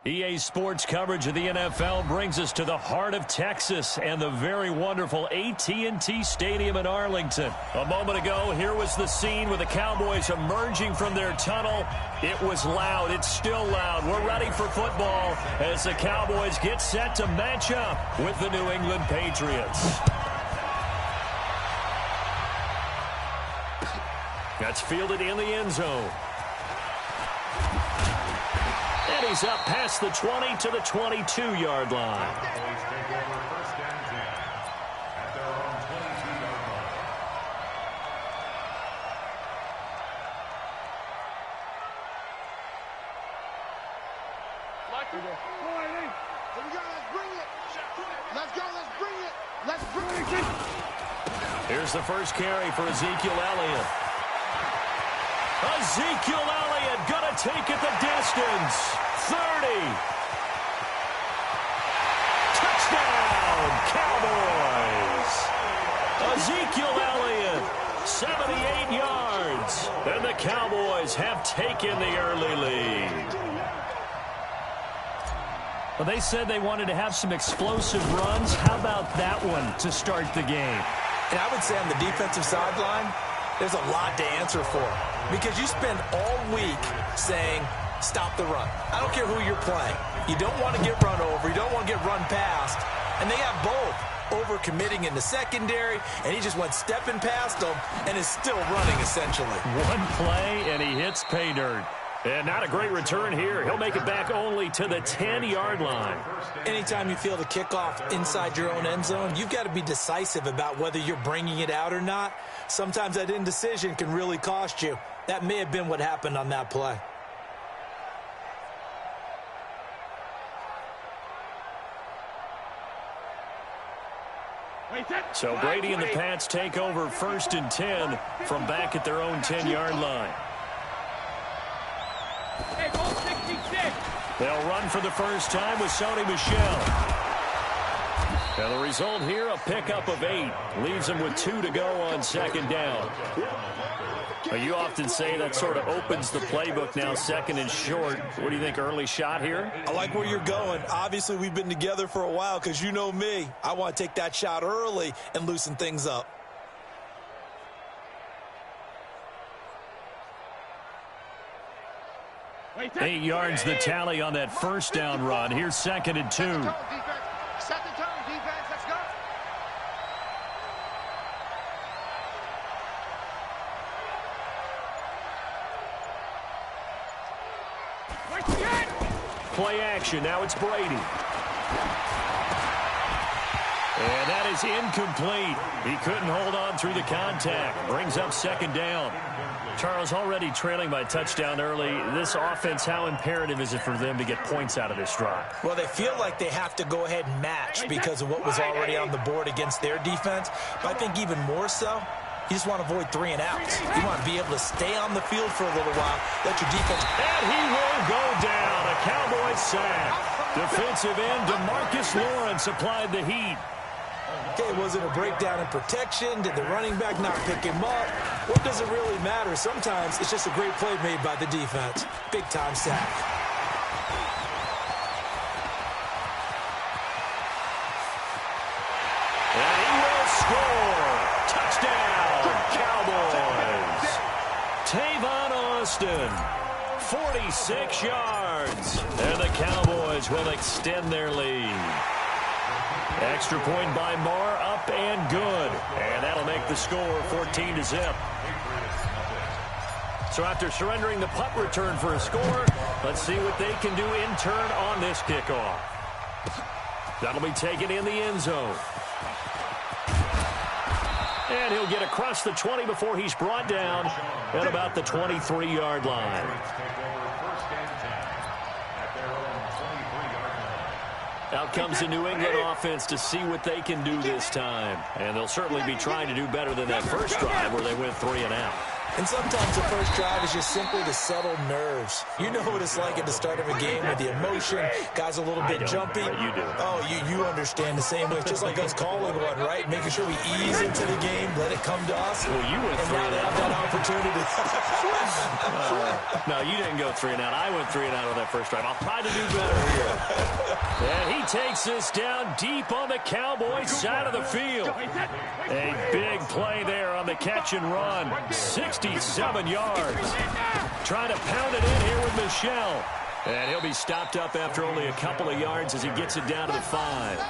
EA Sports coverage of the NFL brings us to the heart of Texas and the very wonderful AT&T Stadium in Arlington. A moment ago, here was the scene with the Cowboys emerging from their tunnel. It was loud. It's still loud. We're ready for football as the Cowboys get set to match up with the New England Patriots. That's fielded in the end zone. And he's up past the 20 to the 22-yard line. Here's the first carry for Ezekiel Elliott. Ezekiel Elliott going to take it the distance. 30. Touchdown, Cowboys. Ezekiel Elliott, 78 yards. And the Cowboys have taken the early lead. Well, they said they wanted to have some explosive runs. How about that one to start the game? And I would say on the defensive sideline, there's a lot to answer for. Because you spend all week saying, stop the run. I don't care who you're playing. You don't want to get run over. You don't want to get run past. And they have both. Over-committing in the secondary, and he just went stepping past them and is still running, essentially. One play, and he hits pay dirt. And not a great return here. He'll make it back only to the 10-yard line. Anytime you feel the kickoff inside your own end zone, you've got to be decisive about whether you're bringing it out or not. Sometimes that indecision can really cost you. That may have been what happened on that play. So Brady and the Pats take over 1st and 10 from back at their own 10-yard line. They'll run for the first time with Sony Michel. And the result here, a pickup of 8. Leaves them with 2 to go on 2nd down. You often say that sort of opens the playbook now, 2nd and short. What do you think, early shot here? I like where you're going. Obviously, we've been together for a while because you know me. I want to take that shot early and loosen things up. Eight yards the tally on that first down run. Here's 2nd and 2. Set the tone, defense. Let's go. Play action. Now it's Brady. And that is incomplete. He couldn't hold on through the contact. Brings up 2nd down. Charles, already trailing by a touchdown early. This offense, how imperative is it for them to get points out of this drive? Well, they feel like they have to go ahead and match because of what was already on the board against their defense. But I think even more so, you just want to avoid 3 and outs. You want to be able to stay on the field for a little while, let your defense... And he will go down. A Cowboys sack. Defensive end DeMarcus Lawrence applied the heat. Okay, was it a breakdown in protection? Did the running back not pick him up? What does it really matter? Sometimes it's just a great play made by the defense. Big-time sack. And he will score. Touchdown, Cowboys. Tavon Austin, 46 yards. And the Cowboys will extend their lead. Extra point by Marr, up and good. And that'll make the score 14-0. So after surrendering the punt return for a score, let's see what they can do in turn on this kickoff. That'll be taken in the end zone. And he'll get across the 20 before he's brought down at about the 23-yard line. Out comes the New England offense to see what they can do this time. And they'll certainly be trying to do better than that first drive where they went 3 and out. And sometimes the first drive is just simply to settle nerves. You know what it's like at the start of a game with the emotion. Guys a little bit jumpy. You do. Oh, you understand the same way. It's just like us calling one, right? Making sure we ease into the game, let it come to us. Well, you went and now they have that opportunity. No, you didn't go 3 and out. I went 3 and out on that first drive. I'll try to do better here. And he takes this down deep on the Cowboys side of the field. A big play there on the catch and run. 67 yards. Trying to pound it in here with Michel. And he'll be stopped up after only a couple of yards as he gets it down to the 5.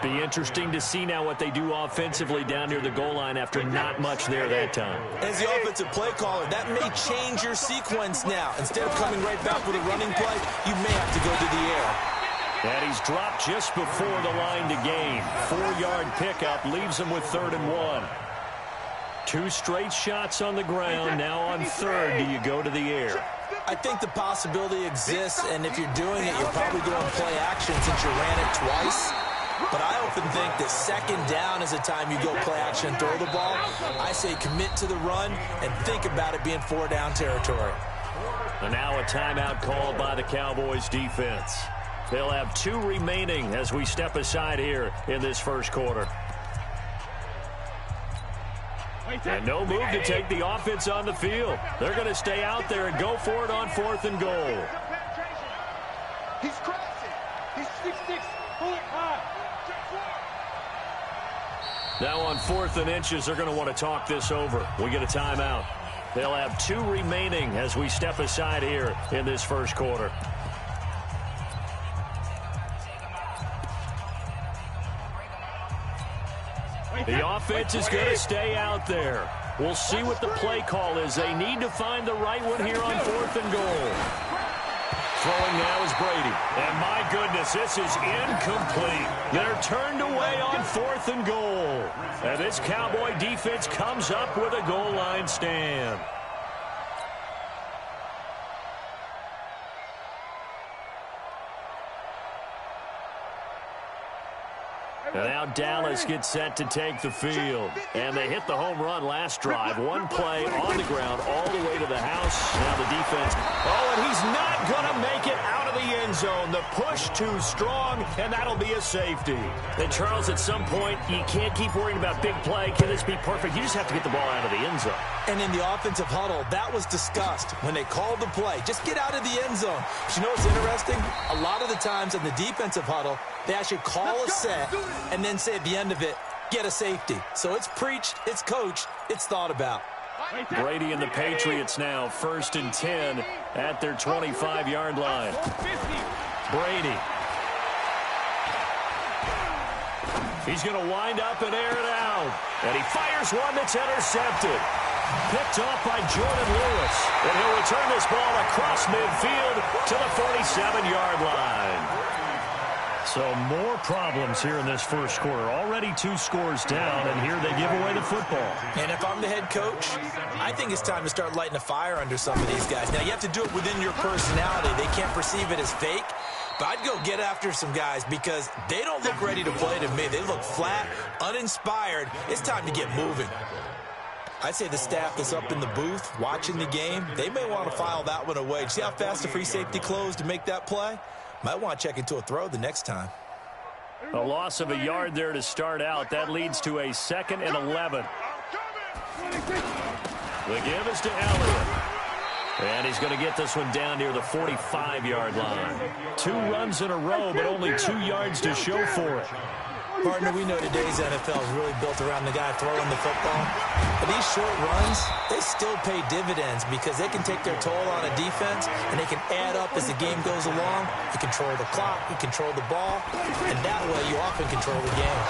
Be interesting to see now what they do offensively down near the goal line after not much there that time. As the offensive play caller, that may change your sequence now. Instead of coming right back with a running play, you may have to go to the air. And he's dropped just before the line to gain. 4-yard pickup leaves him with 3rd and 1. 2 straight shots on the ground. Now on 3rd, do you go to the air? I think the possibility exists, and if you're doing it, you're probably going play action since you ran it twice. But I often think that 2nd down is the time you go play action and throw the ball. I say commit to the run and think about it being 4-down territory. And now a timeout called by the Cowboys defense. They'll have 2 remaining as we step aside here in this first quarter. And no move to take the offense on the field. They're going to stay out there and go for it on 4th and goal. He's Krazy. He's 6'6". Pull it high. Now on 4th and inches, they're going to want to talk this over. We get a timeout. They'll have 2 remaining as we step aside here in this first quarter. The offense is going to stay out there. We'll see what the play call is. They need to find the right one here on 4th and goal. Throwing now is Brady. And my goodness, this is incomplete. They're turned away on 4th and goal. And this Cowboy defense comes up with a goal line stand. And now Dallas gets set to take the field. And they hit the home run last drive. 1 play on the ground all the way to the house. Now the defense. Oh, and he's not going to make it out of the end zone. The push too strong, and that'll be a safety. And Charles, at some point, you can't keep worrying about big play. Can this be perfect? You just have to get the ball out of the end zone. And in the offensive huddle, that was discussed when they called the play. Just get out of the end zone. But you know what's interesting? A lot of the times in the defensive huddle, they actually call a set and then say at the end of it, get a safety. So it's preached, it's coached, it's thought about. Brady and the Patriots now 1st and 10 at their 25-yard line. Brady. He's going to wind up and air it out. And he fires one that's intercepted. Picked off by Jordan Lewis. And he'll return this ball across midfield to the 47-yard line. So more problems here in this first quarter. Already 2 scores down, and here they give away the football. And if I'm the head coach, I think it's time to start lighting a fire under some of these guys. Now, you have to do it within your personality. They can't perceive it as fake. But I'd go get after some guys because they don't look ready to play to me. They look flat, uninspired. It's time to get moving. I'd say the staff that's up in the booth watching the game, they may want to file that one away. See how fast the free safety closed to make that play? Might want to check into a throw the next time. A loss of a yard there to start out. That leads to a 2nd and 11. The give is to Elliott. And he's going to get this one down near the 45-yard line. 2 runs in a row, but only 2 yards to show for it. Partner, we know today's NFL is really built around the guy throwing the football. But these short runs, they still pay dividends because they can take their toll on a defense, and they can add up as the game goes along. You control the clock, you control the ball, and that way you often control the game.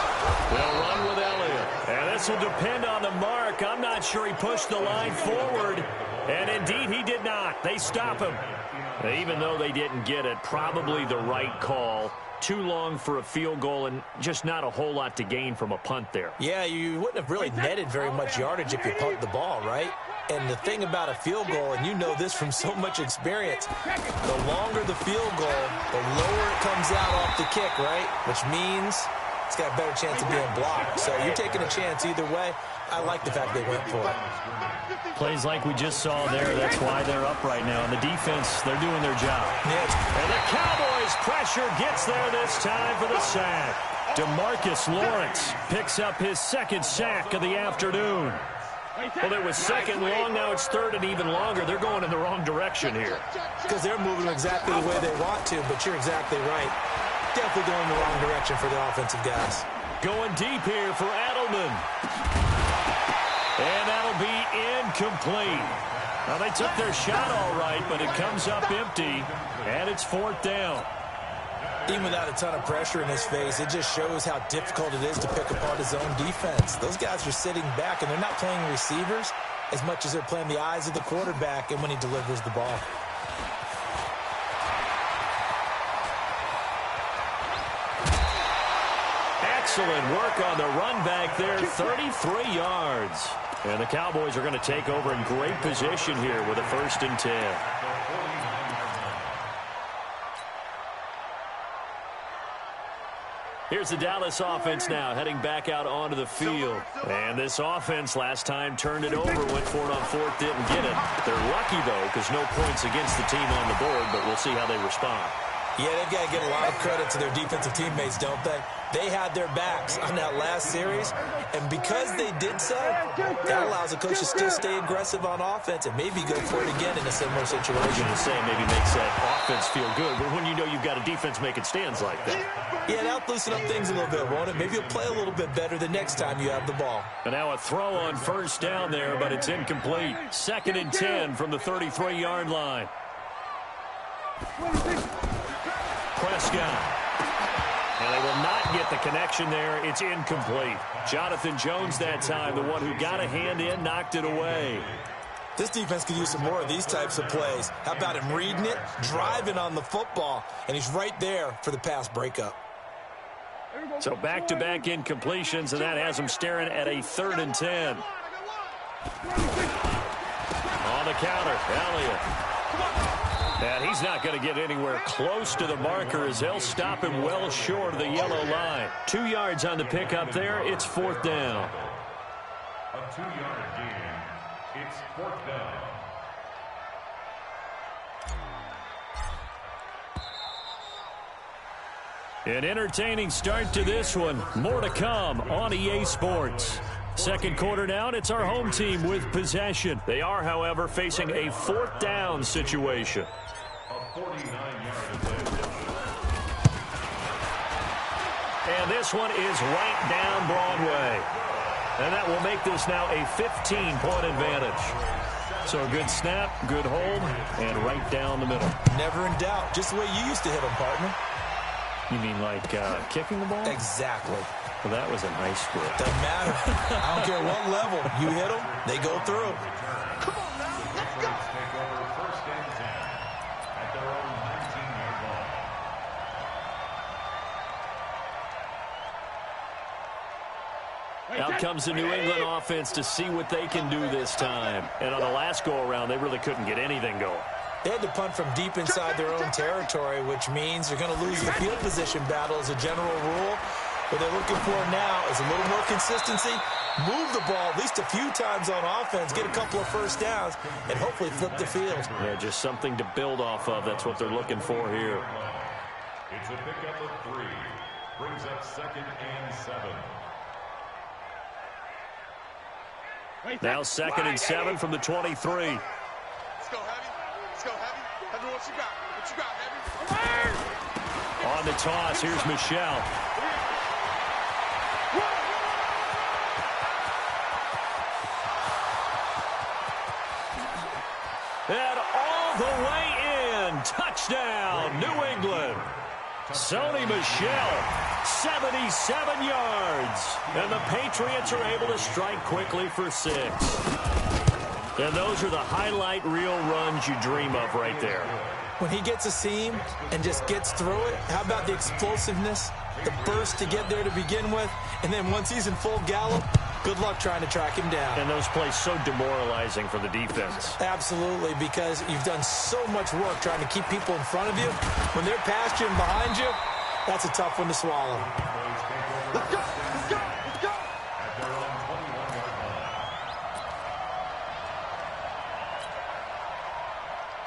They'll run with Elliott. And this will depend on the mark. I'm not sure he pushed the line forward. And indeed, he did not. They stop him. Even though they didn't get it, probably the right call. Too long for a field goal and just not a whole lot to gain from a punt there. Yeah, you wouldn't have really netted very much yardage if you pumped the ball, right? And the thing about a field goal, and you know this from so much experience, the longer the field goal, the lower it comes out off the kick, right? Which means it's got a better chance of being blocked. So you're taking a chance either way. I like the fact they went for it. Plays like we just saw there, that's why they're up right now. And the defense, they're doing their job. Yeah. And the Cowboys pressure gets there this time for the sack. DeMarcus Lawrence picks up his 2nd sack of the afternoon. Well, it was second long. Now it's third and even longer. They're going in the wrong direction here. Because they're moving exactly the way they want to, but you're exactly right. Definitely going in the wrong direction for the offensive guys. Going deep here for Adelman. And that'll be incomplete. Now, they took their shot all right, but it comes up empty, and it's fourth down. Even without a ton of pressure in his face, it just shows how difficult it is to pick apart his own defense. Those guys are sitting back, and they're not playing receivers as much as they're playing the eyes of the quarterback and when he delivers the ball. Excellent work on the run back there, 33 yards. And the Cowboys are going to take over in great position here with a 1st and 10. Here's the Dallas offense now, heading back out onto the field. And this offense last time turned it over, went for it on 4th, didn't get it. They're lucky, though, because no points against the team on the board, but we'll see how they respond. Yeah, they've got to give a lot of credit to their defensive teammates, don't they? They had their backs on that last series, and because they did so, that allows the coach to still stay aggressive on offense and maybe go for it again in a similar situation. I was going to say, maybe makes that offense feel good, but when you know you've got a defense making stands like that. Yeah, that'll loosen up things a little bit, won't it? Maybe you'll play a little bit better the next time you have the ball. And now a throw on 1st down there, but it's incomplete. 2nd and 10 from the 33-yard line. Prescott. And they will not get the connection there. It's incomplete. Jonathan Jones that time, the one who got a hand in, knocked it away. This defense could use some more of these types of plays. How about him reading it, driving on the football, and he's right there for the pass breakup. So back-to-back incompletions, and that has him staring at a 3rd and 10. On the counter, Elliott. And he's not going to get anywhere close to the marker as they'll stop him well short of the yellow line. 2 yards on the pickup there. It's 4th down. A 2-yard gain. It's 4th down. An entertaining start to this one. More to come on EA Sports. Second quarter down, it's our home team with possession. They are, however, facing a 4th down situation. A 49-yard attempt. And this one is right down Broadway. And that will make this now a 15-point advantage. So a good snap, good hold, and right down the middle. Never in doubt. Just the way you used to hit them, partner. You mean like kicking the ball? Exactly. Well, that was in high school. Doesn't matter. I don't care what level. You hit them, they go through. Come on now, let's go. Take over 1st and 10 at their own 19-yard line. Out comes the New England offense to see what they can do this time. And on the last go-around, they really couldn't get anything going. They had to punt from deep inside their own territory, which means they're going to lose the field position battle as a general rule. What they're looking for now is a little more consistency, move the ball at least a few times on offense, get a couple of 1st downs, and hopefully flip the field. Yeah, just something to build off of. That's what they're looking for here. It's a pickup of 3. Brings up 2nd and 7. Now 2nd and 7 from the 23. Let's go, Heavy. Let's go, Heavy. Heavy, what you got? What you got, Heavy? On the toss, here's Michelle. And all the way in. Touchdown, New England. Sony Michel, 77 yards. And the Patriots are able to strike quickly for 6. And those are the highlight reel runs you dream of right there. When he gets a seam and just gets through it, how about the explosiveness, the burst to get there to begin with, and then once he's in full gallop, good luck trying to track him down. And those plays so demoralizing for the defense. Absolutely, because you've done so much work trying to keep people in front of you. When they're past you and behind you, that's a tough one to swallow. Let's go, let's go, let's go. At their own 21-yard line.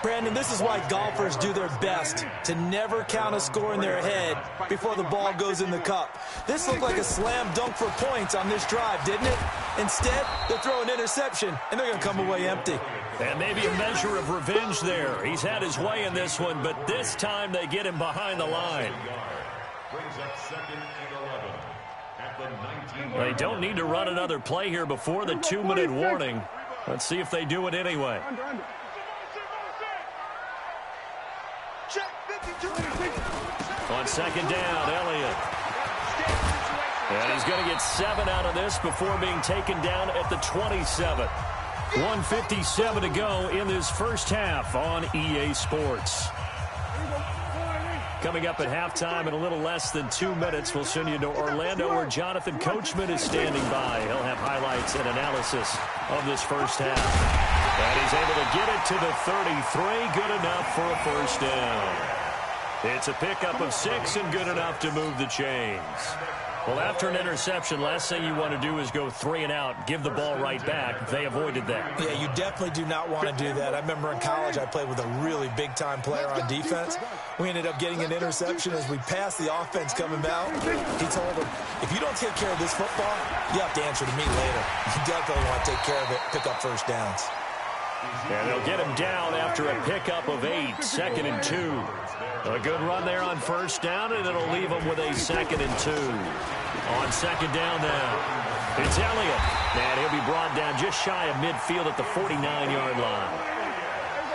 Brandon, this is why golfers do their best to never count a score in their head before the ball goes in the cup. This looked like a slam dunk for points on this drive, didn't it? Instead, they'll throw an interception, and they're going to come away empty. And maybe a measure of revenge there. He's had his way in this one, but this time they get him behind the line. They don't need to run another play here before the 2-minute warning. Let's see if they do it anyway. On second down, Elliott. And he's going to get 7 out of this before being taken down at the 27. 1:57 to go in this first half on EA Sports. Coming up at halftime in a little less than 2 minutes, we'll send you to Orlando where Jonathan Coachman is standing by. He'll have highlights and analysis of this first half. And he's able to get it to the 33. Good enough for a first down. It's a pickup of 6 and good enough to move the chains. Well, after an interception, last thing you want to do is go 3 and out, give the ball right back. They avoided that. Yeah, you definitely do not want to do that. I remember in college I played with a really big-time player on defense. We ended up getting an interception as we passed the offense coming out. He told him, if you don't take care of this football, you have to answer to me later. You definitely want to take care of it, pick up first downs. And they'll get him down after a pickup of 8, 2nd and 2. A good run there on first down, and it'll leave them with a 2nd and 2. On second down now, it's Elliott. And he'll be brought down just shy of midfield at the 49-yard line.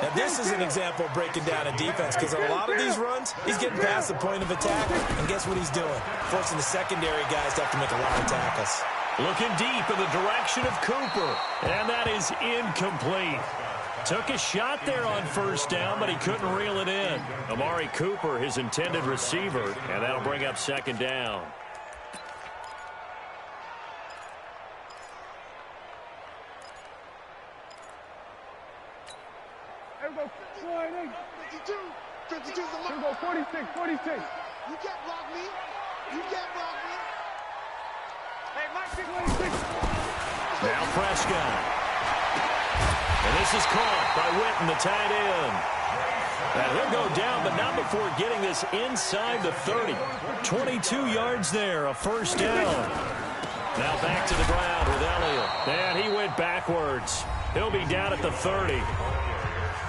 Now, this is an example of breaking down a defense because on a lot of these runs, he's getting past the point of attack, and guess what he's doing? Forcing the secondary guys to have to make a lot of tackles. Looking deep in the direction of Cooper, and that is incomplete. Took a shot there on first down, but he couldn't reel it in. Amari Cooper, his intended receiver, and that'll bring up second down. Here we go, 52. 52 is the mark. Here we go, 46, 46. You can't block me. You can't block me. Hey, Mike, 26. Now Prescott. And this is caught by Witten, the tight end. And he'll go down, but not before getting this inside the 30. 22 yards there, a first down. Now back to the ground with Elliott. And he went backwards. He'll be down at the 30.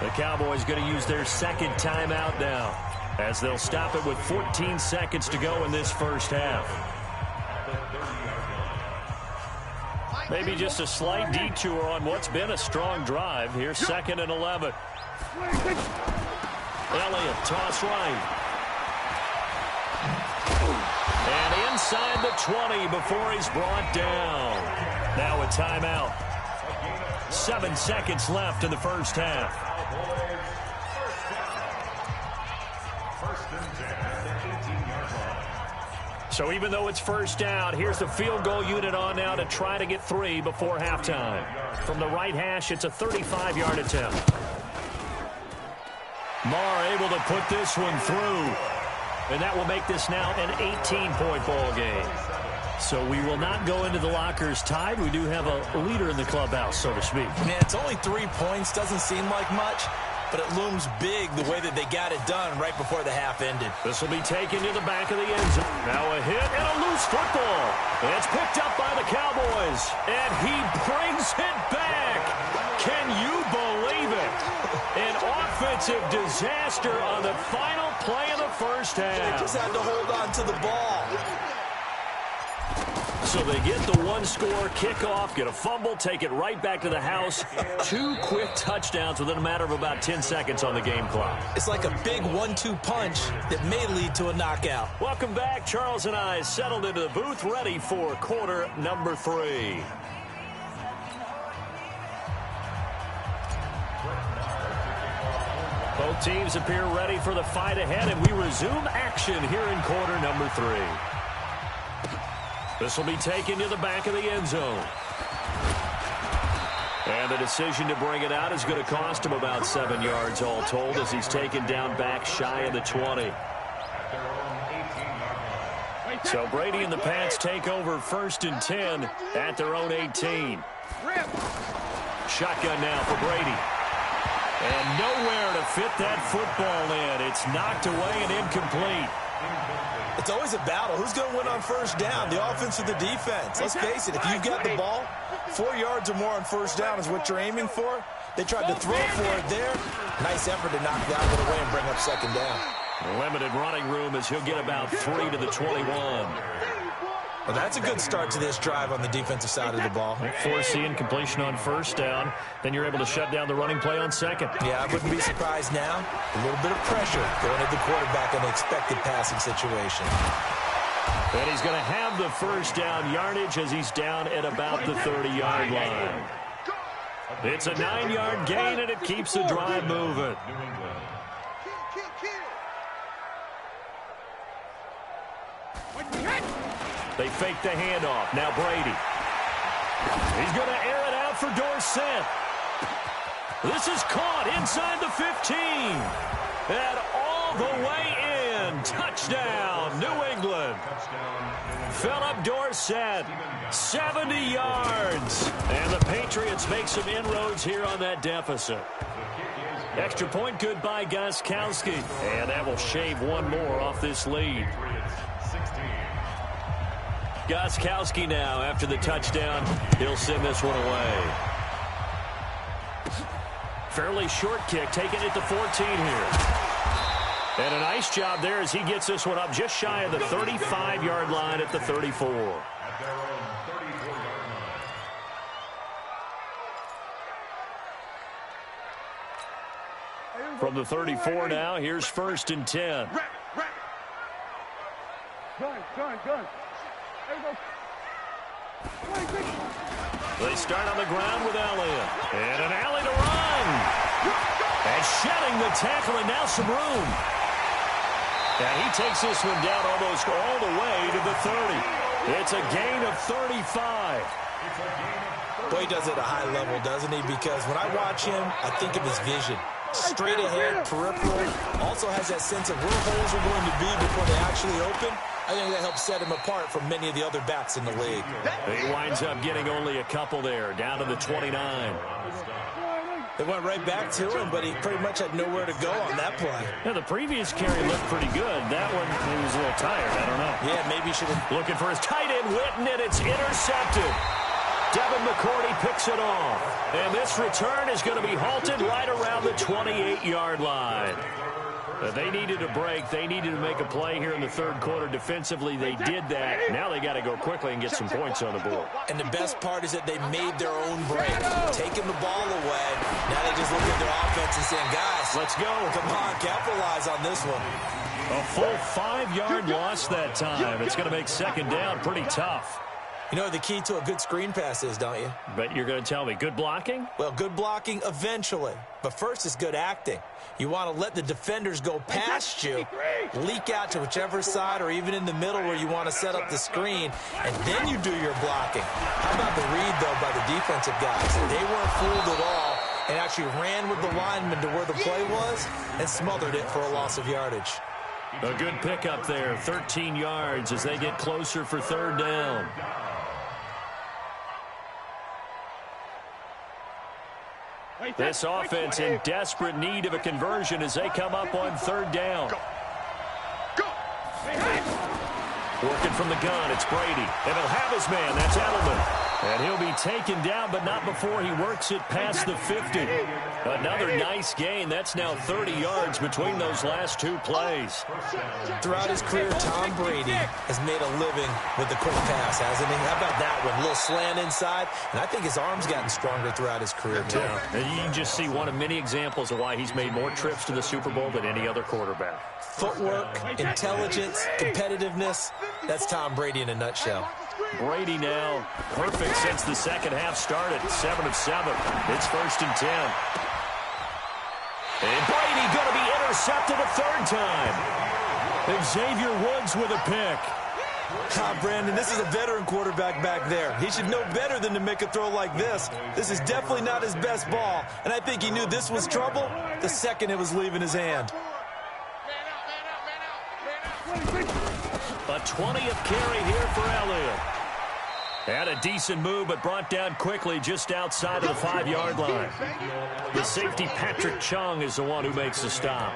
The Cowboys going to use their second timeout now, as they'll stop it with 14 seconds to go in this first half. Maybe just a slight detour on what's been a strong drive. Here's 2nd and 11. Elliott, toss right. And inside the 20 before he's brought down. Now a timeout. 7 seconds left in the first half. So even though it's first down, here's the field goal unit on now to try to get 3 before halftime. From the right hash, it's a 35-yard attempt. Marr able to put this one through. And that will make this now an 18-point ball game. So we will not go into the lockers tied. We do have a leader in the clubhouse, so to speak. Man, it's only 3 points. Doesn't seem like much, but it looms big the way that they got it done right before the half ended. This will be taken to the back of the end zone. Now a hit and a loose football. It's picked up by the Cowboys, and he brings it back. Can you believe it? An offensive disaster on the final play of the first half. They just had to hold on to the ball. So they get the one-score kickoff, get a fumble, take it right back to the house. 2 quick touchdowns within a matter of about 10 seconds on the game clock. It's like a big 1-2 punch that may lead to a knockout. Welcome back. Charles and I settled into the booth, ready for quarter number 3. Both teams appear ready for the fight ahead, and we resume action here in quarter number 3. This will be taken to the back of the end zone. And the decision to bring it out is going to cost him about 7 yards all told, as he's taken down back shy of the 20. So Brady and the Pats take over 1st and 10 at their own 18. Shotgun now for Brady. And nowhere to fit that football in. It's knocked away and incomplete. It's always a battle. Who's going to win on first down, the offense or the defense? Let's face it, if you've got the ball, 4 yards or more on first down is what you're aiming for. They tried to throw for it there. Nice effort to knock that one away and bring up second down. Limited running room as he'll get about 3 to the 21. Well, that's a good start to this drive on the defensive side of the ball. Force the incompletion on first down. Then you're able to shut down the running play on second. Yeah, I wouldn't be surprised now. A little bit of pressure going at the quarterback in an expected passing situation. And he's going to have the first down yardage as he's down at about the 30-yard line. It's a 9-yard gain, and it keeps the drive moving. They fake the handoff. Now Brady. He's going to air it out for Dorsett. This is caught inside the 15. And all the way in. Touchdown, New England. Philip Dorsett, 70 yards. And the Patriots make some inroads here on that deficit. Extra point good by Gostkowski. And that will shave one more off this lead. Gostkowski now, after the touchdown, he'll send this one away. Fairly short kick, taking it to 14 here. And a nice job there as he gets this one up just shy of the 35-yard line at the 34. From the 34 now, here's 1st and 10. Gun. They start on the ground with Elliott. And an alley to run. And shedding the tackle, and now some room. And he takes this one down almost all the way to the 30. It's a gain of 35. Boy, he does it at a high level, doesn't he? Because when I watch him, I think of his vision. Straight ahead, peripheral. Also has that sense of where holes are going to be before they actually open. I think that helps set him apart from many of the other backs in the league. He winds up getting only a couple there, down to the 29. They went right back to him, but he pretty much had nowhere to go on that play. Yeah, the previous carry looked pretty good. That one, he was a little tired. I don't know. Yeah, maybe he should have. Looking for his tight end, Witten, and it's intercepted. Devin McCourty picks it off. And this return is going to be halted right around the 28-yard line. They needed a break. They needed to make a play here in the third quarter. Defensively, they did that. Now they got to go quickly and get some points on the board. And the best part is that they made their own break, taking the ball away. Now they just look at their offense and saying, guys, let's go. Come on, capitalize on this one. A full 5-yard loss that time. It's going to make second down pretty tough. You know the key to a good screen pass is, don't you? But you're going to tell me, good blocking? Well, good blocking eventually. But first is good acting. You want to let the defenders go past you, leak out to whichever side or even in the middle where you want to set up the screen, and then you do your blocking. How about the read, though, by the defensive guys? They weren't fooled at all and actually ran with the lineman to where the play was and smothered it for a loss of yardage. A good pickup there, 13 yards as they get closer for third down. This offense in desperate need of a conversion as they come up on third down. Working from the gun, it's Brady. And he'll have his man, that's Edelman. And he'll be taken down, but not before he works it past the 50. Another nice gain. That's now 30 yards between those last two plays. Throughout his career, Tom Brady has made a living with the quick pass, hasn't he? How about that one? A little slant inside, and I think his arm's gotten stronger throughout his career, too. Yeah. And you can just see one of many examples of why he's made more trips to the Super Bowl than any other quarterback. Footwork, intelligence, competitiveness, that's Tom Brady in a nutshell. Brady now perfect since the second half started. 7 of 7. It's 1st and 10. And Brady going to be intercepted a third time. Xavier Woods with a pick. Brandon, this is a veteran quarterback back there. He should know better than to make a throw like this. This is definitely not his best ball, and I think he knew this was trouble the second it was leaving his hand. A 20th carry here for Elliott. And a decent move, but brought down quickly just outside of the 5-yard line. The safety, Patrick Chung, is the one who makes the stop.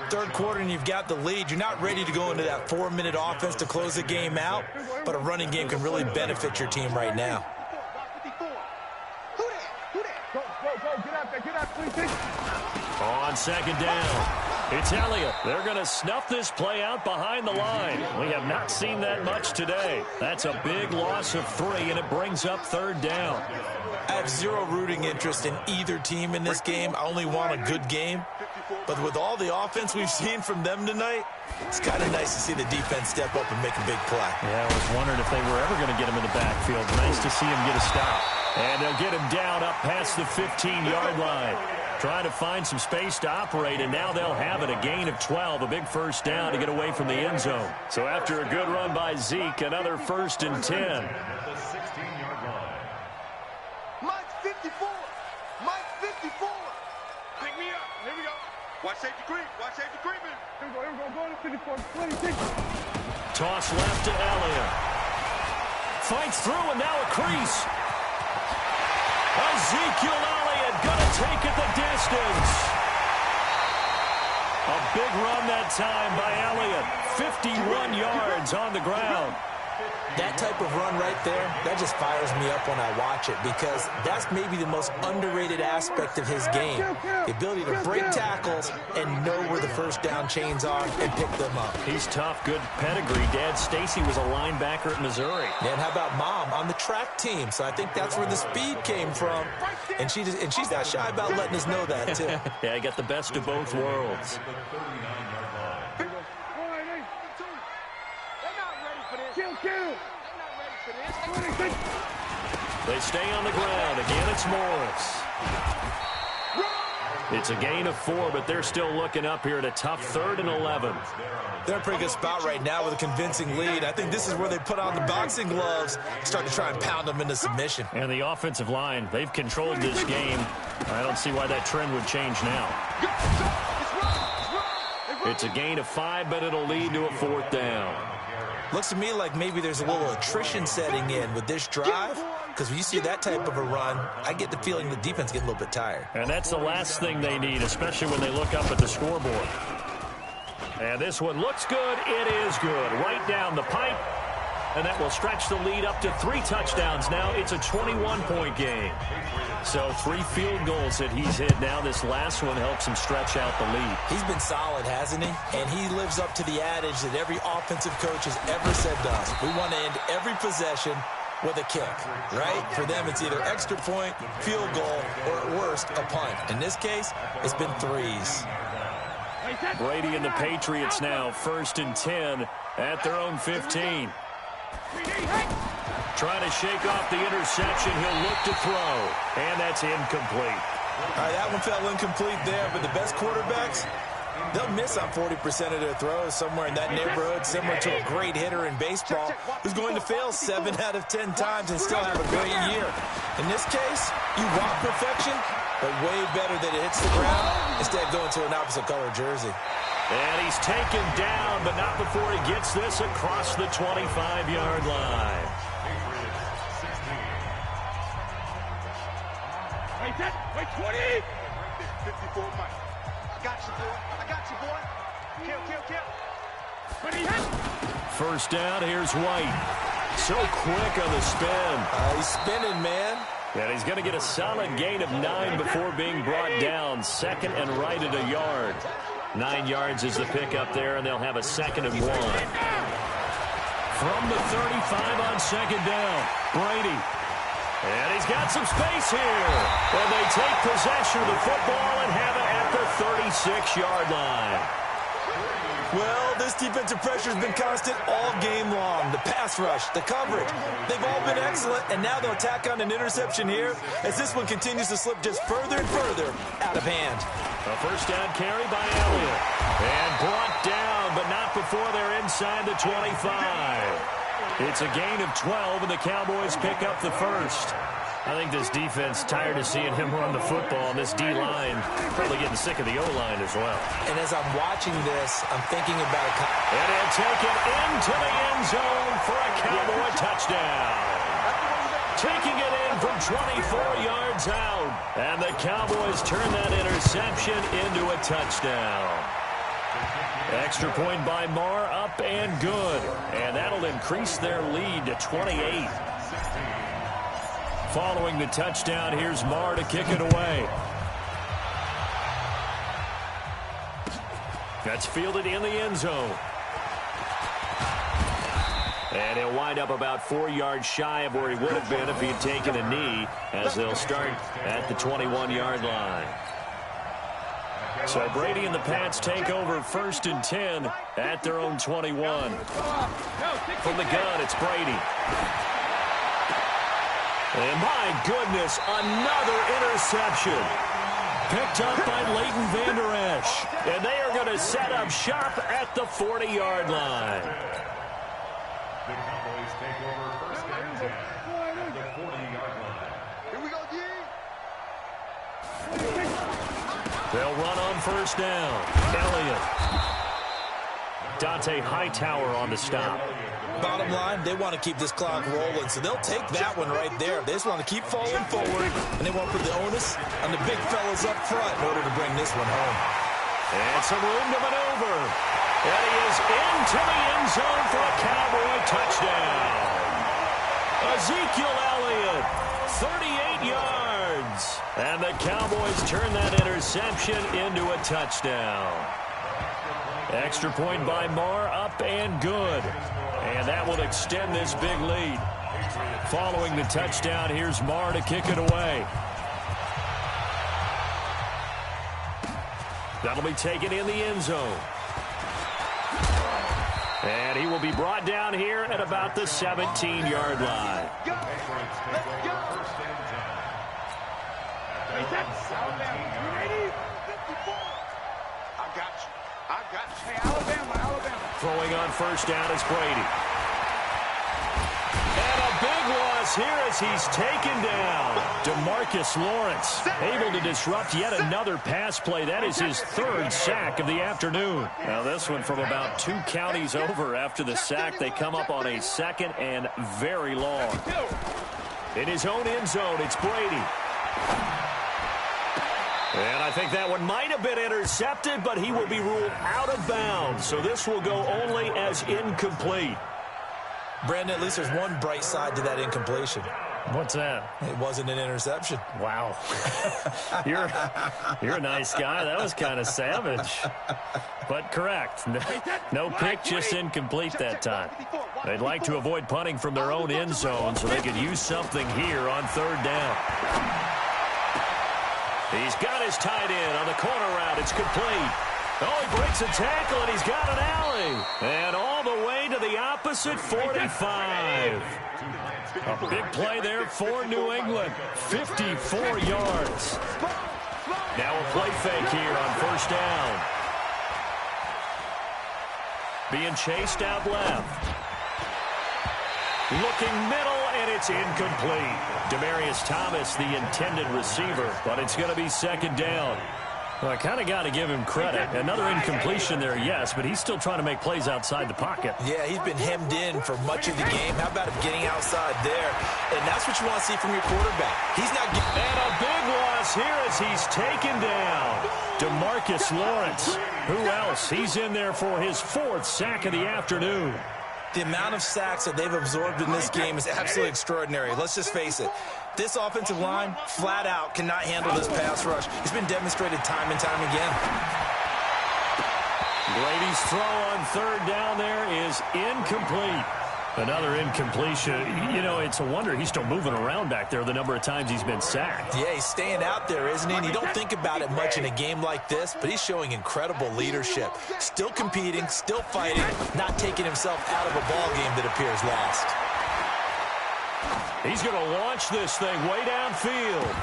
Third quarter and you've got the lead. You're not ready to go into that 4-minute offense to close the game out, but a running game can really benefit your team right now. On second down, it's Elliott. They're going to snuff this play out behind the line. We have not seen that much today. That's a big loss of 3, and it brings up third down. I have zero rooting interest in either team in this game. I only want a good game. But with all the offense we've seen from them tonight, it's kind of nice to see the defense step up and make a big play. Yeah, I was wondering if they were ever going to get him in the backfield. Nice to see him get a stop. And they'll get him down up past the 15-yard line. Trying to find some space to operate, and now they'll have it. A gain of 12, a big first down to get away from the end zone. So after a good run by Zeke, another 1st and 10. The 16-yard line. Mike 54. Mike 54. Pick me up. Here we go. Watch safety creep. Watch safety creeping. Here we go. Go to 54. 26. Toss left to Elliott. Fights through, and now a crease. Ezekiel Elliott going to take it the distance. A big run that time by Elliott. 51 yards on the ground. That type of run right there, that just fires me up when I watch it because that's maybe the most underrated aspect of his game. The ability to break tackles and know where the first down chains are and pick them up. He's tough, good pedigree. Dad Stacy was a linebacker at Missouri. And how about Mom on the track team? So I think that's where the speed came from. And she's not shy about letting us know that, too. Yeah, I got the best of both worlds. They stay on the ground. Again, it's Morris. It's a gain of 4, but they're still looking up here at a tough 3rd and 11. They're in a pretty good spot right now with a convincing lead. I think this is where they put on the boxing gloves, start to try and pound them into submission. And the offensive line, they've controlled this game. I don't see why that trend would change now. It's a gain of 5, but it'll lead to a 4th down. Looks to me like maybe there's a little attrition setting in with this drive, because when you see that type of a run, I get the feeling the defense getting a little bit tired. And that's the last thing they need, especially when they look up at the scoreboard. And this one looks good. It is good. Right down the pipe. And that will stretch the lead up to 3 touchdowns now. It's a 21-point game. So 3 field goals that he's hit now. This last one helps him stretch out the lead. He's been solid, hasn't he? And he lives up to the adage that every offensive coach has ever said to us. We want to end every possession with a kick, right? For them, it's either extra point, field goal, or at worst, a punt. In this case, it's been 3s. Brady and the Patriots now 1st and 10 at their own 15. Trying to shake off the interception. He'll look to throw. And that's incomplete. All right, that one fell incomplete there, but the best quarterbacks, they'll miss on 40% of their throws somewhere in that neighborhood, similar to a great hitter in baseball who's going to fail 7 out of 10 times and still have a great year. In this case, you want perfection, but way better that it hits the ground instead of going to an opposite color jersey. And he's taken down, but not before he gets this across the 25-yard line. Wait, 20! 54, Mike. I got you, boy. I got you, boy. Kill. 1st down, here's White. So quick on the spin. He's spinning, man. And he's going to get a solid gain of 9 before being brought down. 2nd and right at a yard. 9 yards is the pickup there, and they'll have a 2nd and 1. From the 35 on 2nd down, Brady. And he's got some space here. And they take possession of the football and have it at the 36-yard line. Well, this defensive pressure has been constant all game long. The pass rush, the coverage, they've all been excellent, and now they'll tack on an interception here as this one continues to slip just further and further out of hand. A 1st down carry by Elliott. And brought down, but not before they're inside the 25. It's a gain of 12, and the Cowboys pick up the 1st. I think this defense tired of seeing him run the football, and this D-line probably getting sick of the O-line as well. And as I'm watching this, I'm thinking about it. And he'll take it into the end zone for a Cowboy touchdown. taking it in from 24 yards out. And the Cowboys turn that interception into a touchdown. Extra point by Marr, up and good. And that'll increase their lead to 28. Following the touchdown, here's Marr to kick it away. That's fielded in the end zone. And he'll wind up about 4 yards shy of where he would have been if he had taken a knee, as they'll start at the 21-yard line. So Brady and the Pats take over 1st and 10 at their own 21. From the gun, it's Brady. And my goodness, another interception. Picked up by Leighton Vander Esch. And they are going to set up shop at the 40-yard line. The Cowboys take over 1st and 10 at the 40-yard line. Here we go, D. They'll run on 1st down. Elliott. Dante Hightower on the stop. Bottom line, they want to keep this clock rolling, so they'll take that one right there. They just want to keep falling forward, and they want to put the onus on the big fellas up front in order to bring this one home. And some room to maneuver. And he is into the end zone for a Cowboy touchdown. Ezekiel Elliott, 38 yards. And the Cowboys turn that interception into a touchdown. Extra point by Marr, up and good. And that will extend this big lead. Following the touchdown, here's Marr to kick it away. That'll be taken in the end zone. And he will be brought down here at about the 17-yard line. Throwing on 1st down is Brady. And a big loss here as he's taken down. DeMarcus Lawrence able to disrupt yet another pass play. That is his 3rd sack of the afternoon. Now this one from about 2 counties over. After the sack, they come up on a 2nd and very long. In his own end zone, it's Brady. And I think that one might have been intercepted, but he will be ruled out of bounds. So this will go only as incomplete. Brandon, at least there's one bright side to that incompletion. What's that? It wasn't an interception. Wow. You're a nice guy. That was kind of savage. But correct. No pick, just incomplete that time. They'd like to avoid punting from their own end zone so they could use something here on 3rd down. He's got his tight end on the corner route. It's complete. Oh, he breaks a tackle, and he's got an alley. And all the way to the opposite 45. A big play there for New England. 54 yards. Now a play fake here on 1st down. Being chased out left. Looking middle, and it's incomplete. Demaryius Thomas, the intended receiver, but it's going to be 2nd down. Well, I kind of got to give him credit. Another incompletion there, yes, but he's still trying to make plays outside the pocket. Yeah, he's been hemmed in for much of the game. How about him getting outside there? And that's what you want to see from your quarterback. He's not getting... And a big loss here as he's taken down. DeMarcus Lawrence. Who else? He's in there for his 4th sack of the afternoon. The amount of sacks that they've absorbed in this game is absolutely extraordinary. Let's just face it. This offensive line, flat out, cannot handle this pass rush. It's been demonstrated time and time again. Brady's throw on 3rd down there is incomplete. Another incompletion. You know, it's a wonder he's still moving around back there the number of times he's been sacked. Yeah, he's staying out there, isn't he? And you don't think about it much in a game like this, but he's showing incredible leadership. Still competing, still fighting, not taking himself out of a ball game that appears lost. He's going to launch this thing way downfield.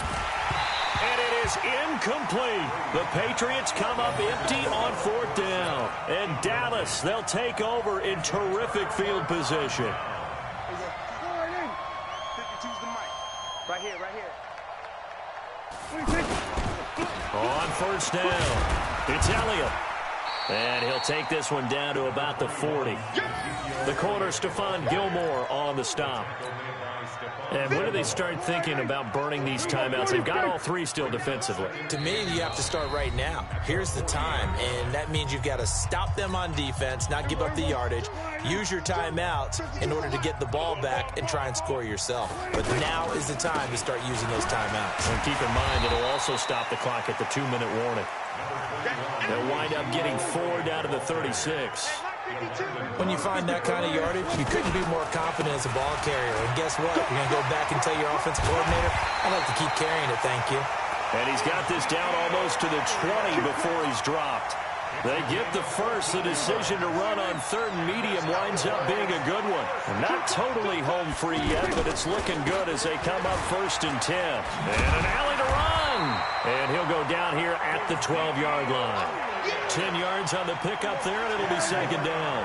And it is incomplete. The Patriots come up empty on 4th down. And Dallas, they'll take over in terrific field position. 52's the mic. Right here, right here. On 1st down, it's Elliott. And he'll take this one down to about the 40. The corner, Stephon Gilmore on the stop. And when do they start thinking about burning these timeouts? They've got all three still defensively. To me, you have to start right now. Here's the time, and that means you've got to stop them on defense, not give up the yardage, use your timeouts in order to get the ball back and try and score yourself. But now is the time to start using those timeouts. And keep in mind, it'll also stop the clock at the 2-minute warning. They'll wind up getting 4 down to the 36. When you find that kind of yardage, you couldn't be more confident as a ball carrier. And guess what? You're going to go back and tell your offensive coordinator, I'd like to keep carrying it, thank you. And he's got this down almost to the 20 before he's dropped. They get the first. The decision to run on 3rd and medium winds up being a good one. Not totally home free yet, but it's looking good as they come up 1st and 10. And an alley to run. And he'll go down here at the 12-yard line. 10 yards on the pickup there, and it'll be 2nd down.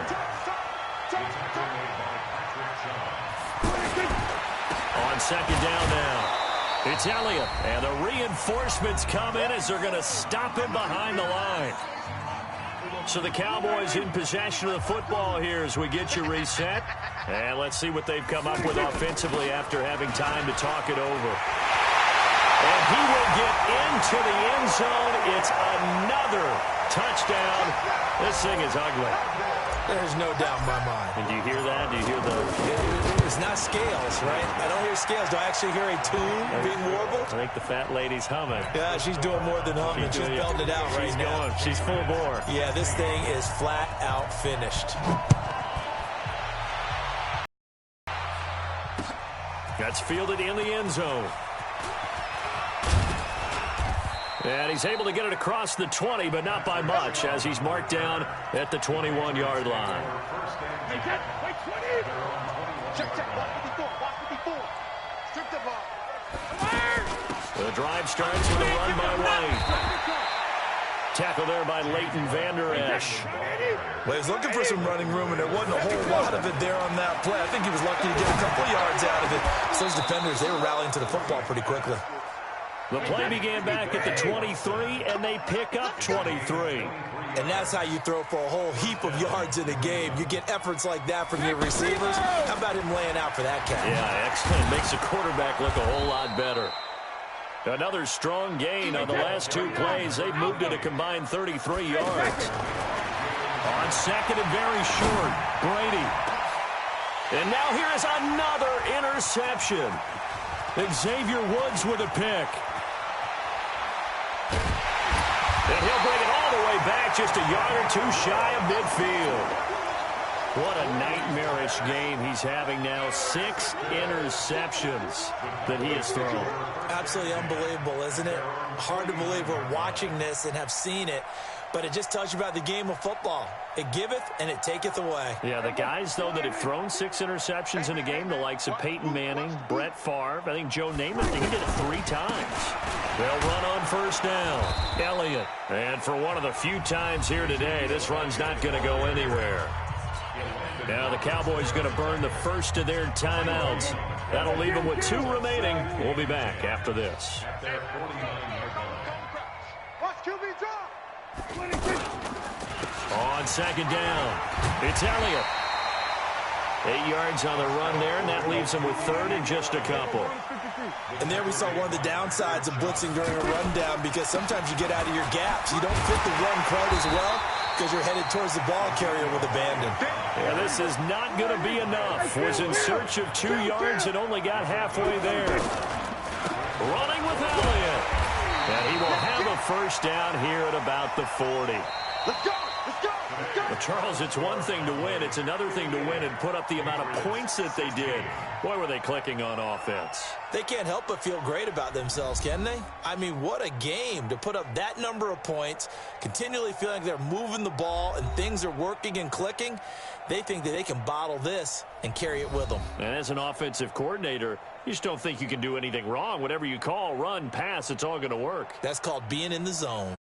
On 2nd down now. It's Elliott, and the reinforcements come in as they're going to stop him behind the line. So the Cowboys in possession of the football here as we get you reset. And let's see what they've come up with offensively after having time to talk it over. And he will get into the end zone. It's another touchdown. This thing is ugly. There's no doubt in my mind. And do you hear that? Do you hear the... It's not scales, right? I don't hear scales. Do I actually hear a tune being warbled? I think the fat lady's humming. Yeah, she's doing more than humming. She's belting it out right now. She's full bore. Yeah, this thing is flat out finished. That's fielded in the end zone. And he's able to get it across the 20, but not by much, as he's marked down at the 21-yard line. The drive starts with a run by White. Tackle there by Leighton Vander Esch. Well, he was looking for some running room, and there wasn't a whole lot of it there on that play. I think he was lucky to get a couple yards out of it. So those defenders, they were rallying to the football pretty quickly. The play began back at the 23, and they pick up 23. And that's how you throw for a whole heap of yards in a game. You get efforts like that from your receivers. How about him laying out for that catch? Yeah, excellent. Makes the quarterback look a whole lot better. Another strong gain on the last 2 plays. They've moved it a combined 33 yards. On 2nd and very short, Brady. And now here is another interception. Xavier Woods with a pick. And he'll bring it all the way back, just a yard or 2 shy of midfield. What a nightmarish game he's having now. 6 interceptions that he has thrown. Absolutely unbelievable, isn't it? Hard to believe we're watching this and have seen it, but it just tells you about the game of football. It giveth and it taketh away. Yeah, the guys, though, that have thrown 6 interceptions in a game, the likes of Peyton Manning, Brett Favre, I think Joe Namath, he did it 3 times. They'll run on 1st down. Elliott. And for one of the few times here today, this run's not going to go anywhere. Now the Cowboys going to burn the first of their timeouts. That'll leave them with 2 remaining. We'll be back after this. On 2nd down, it's Elliott. 8 yards on the run there, and that leaves them with 3rd and just a couple. And there we saw one of the downsides of blitzing during a rundown, because sometimes you get out of your gaps. You don't fit the run quite as well because you're headed towards the ball carrier with abandon. Yeah, this is not going to be enough. Was in search of 2 yards and only got halfway there. Running with Elliott. And he will have a 1st down here at about the 40. Let's go! Let's go! But Charles, it's one thing to win. It's another thing to win and put up the amount of points that they did. Boy, were they clicking on offense. They can't help but feel great about themselves, can they? I mean, what a game to put up that number of points, continually feeling like they're moving the ball and things are working and clicking. They think that they can bottle this and carry it with them. And as an offensive coordinator, you just don't think you can do anything wrong. Whatever you call, run, pass, it's all going to work. That's called being in the zone.